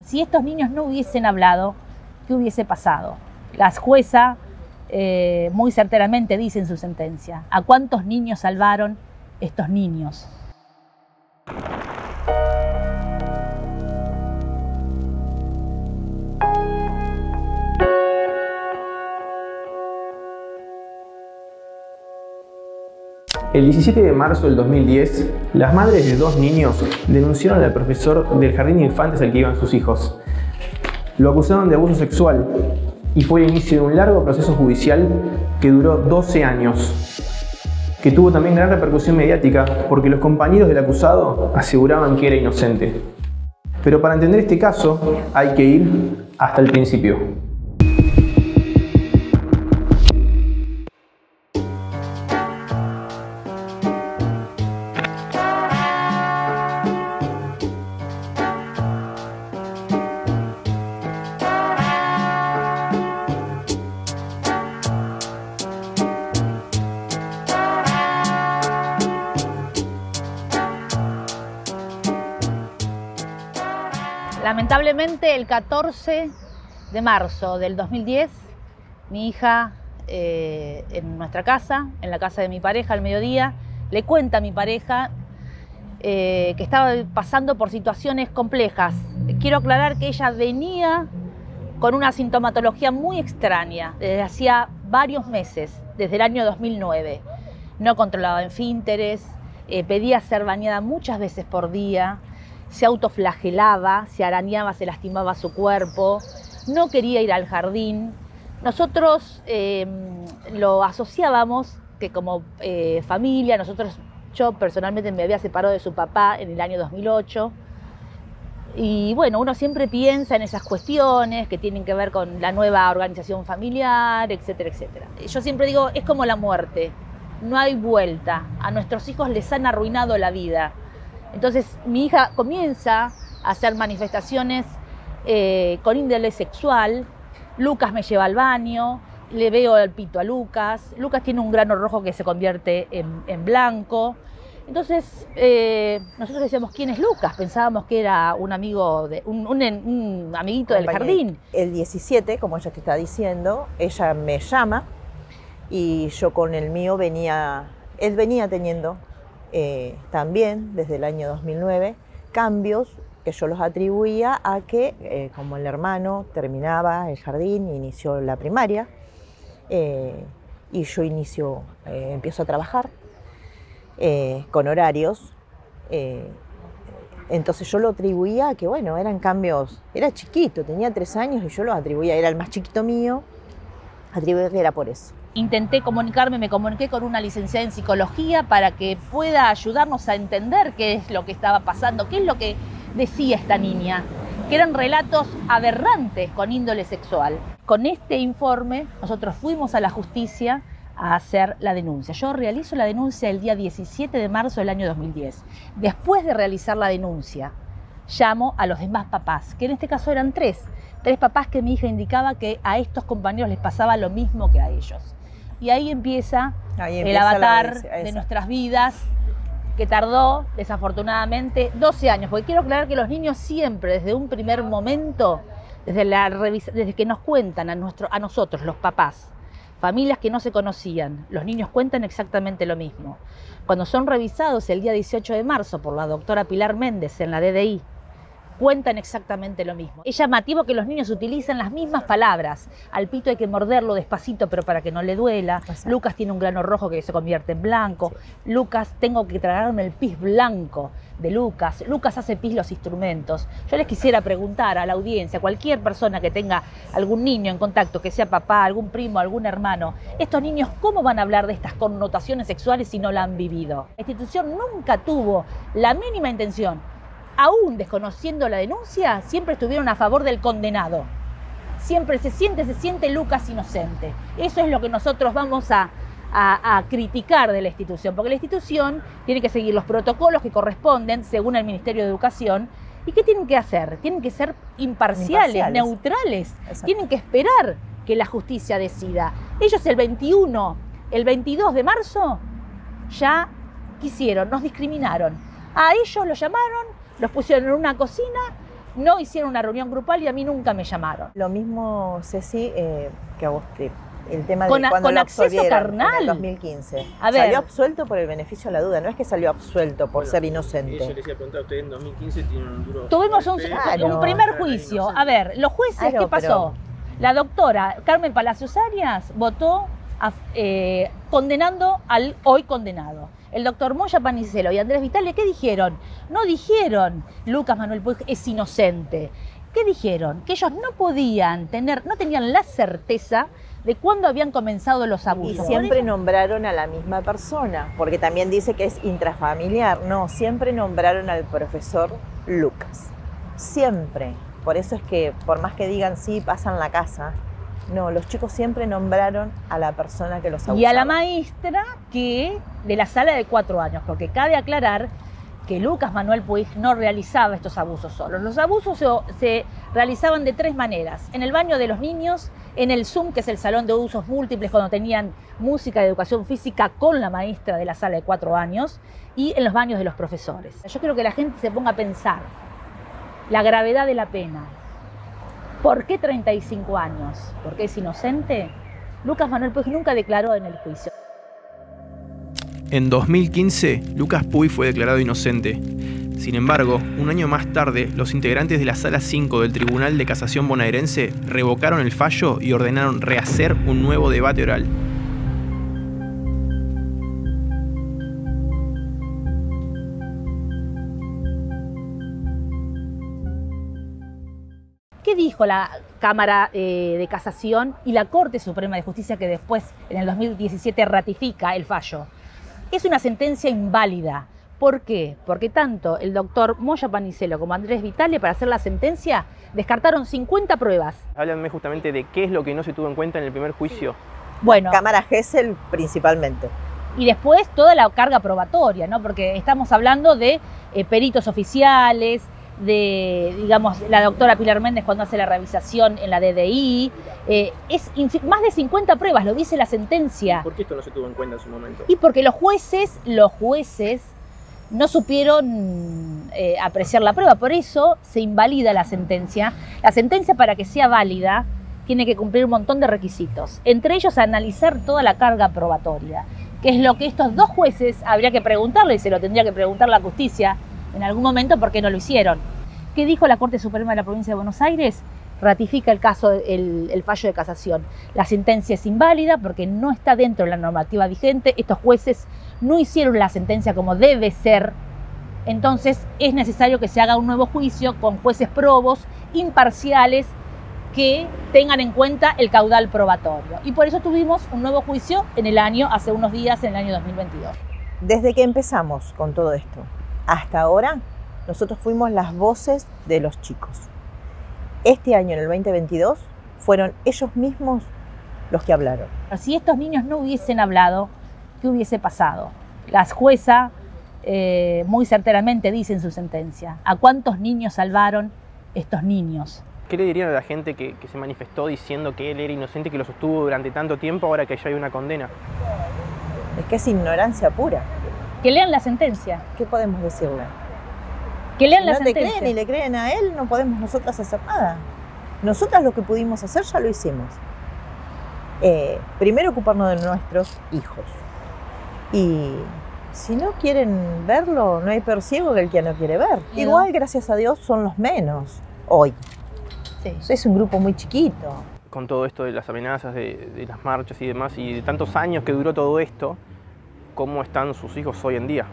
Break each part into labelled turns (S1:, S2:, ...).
S1: Si estos niños no hubiesen hablado, ¿qué hubiese pasado? La jueza muy certeramente dice en su sentencia: ¿a cuántos niños salvaron estos niños?
S2: El 17 de marzo del 2010, las madres de dos niños denunciaron al profesor del jardín de infantes al que iban sus hijos. Lo acusaron de abuso sexual y fue el inicio de un largo proceso judicial que duró 12 años, que tuvo también gran repercusión mediática porque los compañeros del acusado aseguraban que era inocente. Pero para entender este caso hay que ir hasta el principio.
S1: Lamentablemente, el 14 de marzo del 2010, mi hija, en nuestra casa, en la casa de mi pareja, al mediodía, le cuenta a mi pareja que estaba pasando por situaciones complejas. Quiero aclarar que ella venía con una sintomatología muy extraña desde hacía varios meses, desde el año 2009. No controlaba esfínteres, pedía ser bañada muchas veces por día, se autoflagelaba, se arañaba, se lastimaba su cuerpo, no quería ir al jardín. Nosotros lo asociábamos que como familia, yo personalmente me había separado de su papá en el año 2008. Y bueno, uno siempre piensa en esas cuestiones que tienen que ver con la nueva organización familiar, etcétera, etcétera. Yo siempre digo, es como la muerte, no hay vuelta. A nuestros hijos les han arruinado la vida. Entonces mi hija comienza a hacer manifestaciones con índole sexual. Lucas me lleva al baño, le veo el pito a Lucas. Lucas tiene un grano rojo que se convierte en blanco. Entonces nosotros decíamos, ¿quién es Lucas? Pensábamos que era un amigo, un amiguito del jardín.
S3: El 17, como ella te está diciendo, ella me llama y yo con el mío él venía teniendo también desde el año 2009 cambios que yo los atribuía a que como el hermano terminaba el jardín, inició la primaria y yo empiezo a trabajar con horarios, entonces yo lo atribuía a que bueno, eran cambios, era chiquito, tenía 3 años y yo lo atribuía, era el más chiquito mío, atribuía que era por eso.
S1: Intenté comunicarme, me comuniqué con una licenciada en psicología para que pueda ayudarnos a entender qué es lo que estaba pasando, qué es lo que decía esta niña, que eran relatos aberrantes con índole sexual. Con este informe nosotros fuimos a la justicia a hacer la denuncia. Yo realizo la denuncia el día 17 de marzo del año 2010. Después de realizar la denuncia, llamo a los demás papás, que en este caso eran tres papás que mi hija indicaba que a estos compañeros les pasaba lo mismo que a ellos. Y ahí empieza el avatar de nuestras vidas, que tardó desafortunadamente 12 años, porque quiero aclarar que los niños siempre, desde un primer momento, desde que nos cuentan a nosotros, los papás, familias que no se conocían, los niños cuentan exactamente lo mismo. Cuando son revisados el día 18 de marzo por la doctora Pilar Méndez en la DDI, cuentan exactamente lo mismo. Es llamativo que los niños utilizan las mismas palabras. Al pito hay que morderlo despacito, pero para que no le duela. Exacto. Lucas tiene un grano rojo que se convierte en blanco. Sí. Lucas, tengo que tragarme el pis blanco de Lucas. Lucas hace pis los instrumentos. Yo les quisiera preguntar a la audiencia, a cualquier persona que tenga algún niño en contacto, que sea papá, algún primo, algún hermano, estos niños, ¿cómo van a hablar de estas connotaciones sexuales si no la han vivido? La institución nunca tuvo la mínima intención. Aún desconociendo la denuncia, siempre estuvieron a favor del condenado. Siempre se siente Lucas inocente. Eso es lo que nosotros vamos a criticar de la institución, porque la institución tiene que seguir los protocolos que corresponden según el Ministerio de Educación. ¿Y qué tienen que hacer? Tienen que ser imparciales. Neutrales. Exacto. Tienen que esperar que la justicia decida. Ellos el 22 de marzo ya quisieron, nos discriminaron. A ellos los llamaron, los pusieron en una cocina no hicieron una reunión grupal y a mí nunca me llamaron.
S3: Lo mismo, Ceci, que a vos, el tema de
S1: Con
S3: cuando lo
S1: acceso
S3: absolvieron
S1: carnal.
S3: en el 2015.
S1: A ver.
S3: Salió absuelto por el beneficio de la duda, no es que salió absuelto por ser
S2: Yo
S3: inocente.
S2: les iba a preguntar a ustedes, en 2015 tienen un duro...
S1: Tuvimos un
S3: Claro.
S1: primer juicio. A ver, los jueces,
S3: Claro,
S1: ¿qué pasó? La doctora Carmen Palacios Arias votó condenando al hoy condenado. El doctor Moya Panicelo y Andrés Vitale, ¿qué dijeron? No dijeron Lucas Manuel Puig es inocente. ¿Qué dijeron? Que ellos no podían no tenían la certeza de cuándo habían comenzado los
S3: Y
S1: abusos.
S3: siempre nombraron a la misma persona, porque también dice que es intrafamiliar. No, siempre nombraron al profesor Lucas. Siempre. Por eso es que, por más que digan sí, pasan la casa, no, los chicos siempre nombraron a la persona que los abusaba.
S1: Y a la maestra de la sala de 4 años, porque cabe aclarar que Lucas Manuel Puig no realizaba estos abusos solos. Los abusos se realizaban de 3 maneras. En el baño de los niños, en el Zoom, que es el salón de usos múltiples, cuando tenían música de educación física con la maestra de la sala de 4 años, y en los baños de los profesores. Yo quiero que la gente se ponga a pensar la gravedad de la pena. ¿Por qué 35 años? ¿Por qué es inocente? Lucas Manuel Puig nunca declaró en el juicio.
S2: En 2015, Lucas Puig fue declarado inocente. Sin embargo, un año más tarde, los integrantes de la Sala 5 del Tribunal de Casación bonaerense revocaron el fallo y ordenaron rehacer un nuevo debate oral.
S1: ¿Qué dijo la Cámara de Casación y la Corte Suprema de Justicia, que después, en el 2017, ratifica el fallo? Es una sentencia inválida. ¿Por qué? Porque tanto el doctor Moya Panicelo como Andrés Vitale, para hacer la sentencia, descartaron 50 pruebas.
S2: Háblanme justamente de qué es lo que no se tuvo en cuenta en el primer juicio.
S1: Bueno,
S3: Cámara Gesell principalmente.
S1: y después toda la carga probatoria, ¿no? Porque estamos hablando de peritos oficiales, de, digamos, la doctora Pilar Méndez cuando hace la revisación en la DDI. Es más de 50 pruebas, lo dice la sentencia.
S2: ¿Por qué esto no se tuvo en cuenta en su momento?
S1: Y porque los jueces no supieron apreciar la prueba, por eso se invalida la sentencia. La sentencia, para que sea válida, tiene que cumplir un montón de requisitos, entre ellos analizar toda la carga probatoria, que es lo que estos 2 jueces habría que preguntarle, y se lo tendría que preguntar la justicia en algún momento, por qué no lo hicieron. ¿Qué dijo la Corte Suprema de la Provincia de Buenos Aires? Ratifica el caso, el fallo de casación. La sentencia es inválida porque no está dentro de la normativa vigente. Estos jueces no hicieron la sentencia como debe ser. Entonces es necesario que se haga un nuevo juicio con jueces probos, imparciales, que tengan en cuenta el caudal probatorio. Y por eso tuvimos un nuevo juicio hace unos días, en el año 2022.
S3: Desde que empezamos con todo esto hasta ahora, nosotros fuimos las voces de los chicos. Este año, en el 2022, fueron ellos mismos los que hablaron.
S1: Si estos niños no hubiesen hablado, ¿qué hubiese pasado? La jueza muy certeramente dice en su sentencia: ¿a cuántos niños salvaron estos niños?
S2: ¿Qué le dirían a la gente que se manifestó diciendo que él era inocente, que lo sostuvo durante tanto tiempo, ahora que ya hay una condena?
S3: Es que es ignorancia pura.
S1: Que lean la sentencia.
S3: ¿Qué podemos decirle?
S1: Que lean
S3: Si
S1: la
S3: no te
S1: sentencia.
S3: creen y le creen a él, no podemos nosotras hacer nada. Nosotras lo que pudimos hacer ya lo hicimos. Primero ocuparnos de nuestros hijos. Y si no quieren verlo, no hay peor ciego que el que no quiere ver.
S1: No.
S3: Igual, gracias a Dios, son los menos hoy.
S1: Sí.
S3: Es un grupo muy chiquito.
S2: Con todo esto de las amenazas, de las marchas y demás, y de tantos años que duró todo esto, ¿cómo están sus hijos hoy en día?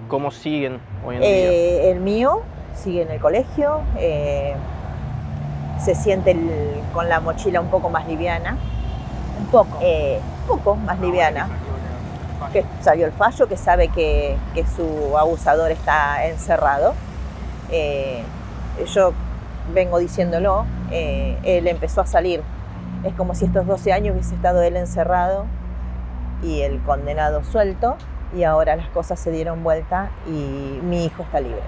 S2: ¿Cómo siguen hoy en día?
S3: El mío sigue en el colegio, se siente con la mochila un poco más liviana.
S1: Un poco.
S3: Un poco más liviana. Que salió el fallo, que sabe que su abusador está encerrado. Yo vengo diciéndolo, él empezó a salir. Es como si estos 12 años hubiese estado él encerrado y el condenado suelto, y ahora las cosas se dieron vuelta y mi hijo está libre.